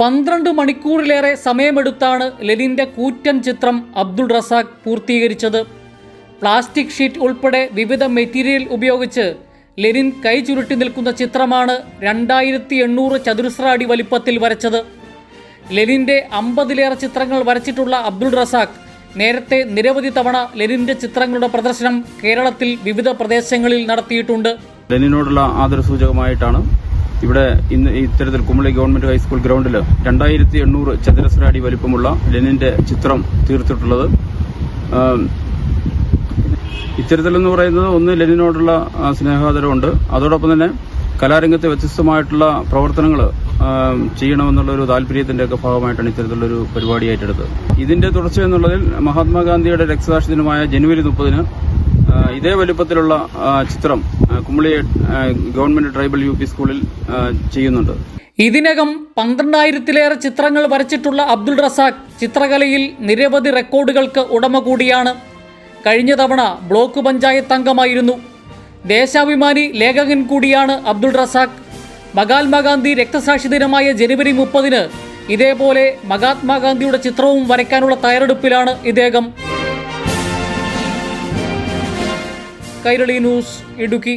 12 മണിക്കൂറിലേറെ സമയമെടുത്താണ് ലെനിൻ്റെ കൂറ്റൻ ചിത്രം Abdul Razak പൂർത്തീകരിച്ചത്. Plastic sheet ഉൾപ്പെടെ വിവിധ മെറ്റീരിയൽ ഉപയോഗിച്ച് ലെനിൻ കൈ ചുരുട്ടി നിൽക്കുന്ന ചിത്രമാണ് 2800 ചതുരശ്ര അടി വലിപ്പത്തിൽ വരച്ചത്. ലെനിൻ്റെ 50ലേറെ ചിത്രങ്ങൾ വരച്ചിട്ടുള്ള അബ്ദുൾ റസാഖ് നേരത്തെ നിരവധി തവണ ലെനിൻ്റെ ചിത്രങ്ങളുടെ പ്രദർശനം കേരളത്തിൽ വിവിധ പ്രദേശങ്ങളിൽ നടത്തിയിട്ടുണ്ട്. ലെനിനോടുള്ള ആദരസൂചകമായിട്ടാണ് ഇവിടെ ഇന്ന് ഇത്തരത്തിൽ കുമളി ഗവൺമെന്റ് ഹൈസ്കൂൾ ഗ്രൗണ്ടിൽ 2800 ചതുരശ്ര അടി വലിപ്പമുള്ള ലെനിന്റെ ചിത്രം തീർത്തിട്ടുള്ളത്. ഇത്തരത്തിലെന്ന് പറയുന്നത് ഒന്ന് ലെനിനോടുള്ള സ്നേഹാദരവുണ്ട്, അതോടൊപ്പം തന്നെ കലാരംഗത്തെ വ്യത്യസ്തമായിട്ടുള്ള പ്രവർത്തനങ്ങൾ ചെയ്യണമെന്നുള്ള ഒരു താല്പര്യത്തിന്റെയൊക്കെ ഭാഗമായിട്ടാണ് ഇത്തരത്തിലുള്ളൊരു പരിപാടിയായിട്ടെടുത്തത്. ഇതിന്റെ തുടർച്ച എന്നുള്ളതിൽ മഹാത്മാഗാന്ധിയുടെ രക്തസാക്ഷി ദിനമായ ജനുവരി 30-ന് ഇതേ വലുപ്പത്തിലുള്ള ചിത്രം കുമളി ഗവൺമെന്റ് ട്രൈബൽ UP സ്കൂളിൽ ചെയ്യുന്നുണ്ട്. ഇതിനകം 12,000-ലേറെ ചിത്രങ്ങൾ വരച്ചിട്ടുള്ള അബ്ദുൾ റസാഖ് ചിത്രകലയിൽ നിരവധി റെക്കോർഡുകൾക്ക് ഉടമ കൂടിയാണ്. കഴിഞ്ഞ തവണ ബ്ലോക്ക് പഞ്ചായത്ത് അംഗമായിരുന്നു. ദേശാഭിമാനി ലേഖകൻ കൂടിയാണ് അബ്ദുൾ റസാഖ്. മഹാത്മാഗാന്ധി രക്തസാക്ഷി ദിനമായ ജനുവരി 30-ന് ഇതേപോലെ മഹാത്മാഗാന്ധിയുടെ ചിത്രവും വരയ്ക്കാനുള്ള തയ്യാറെടുപ്പിലാണ് ഇദ്ദേഹം. കൈരളി ന്യൂസ്, ഇടുക്കി.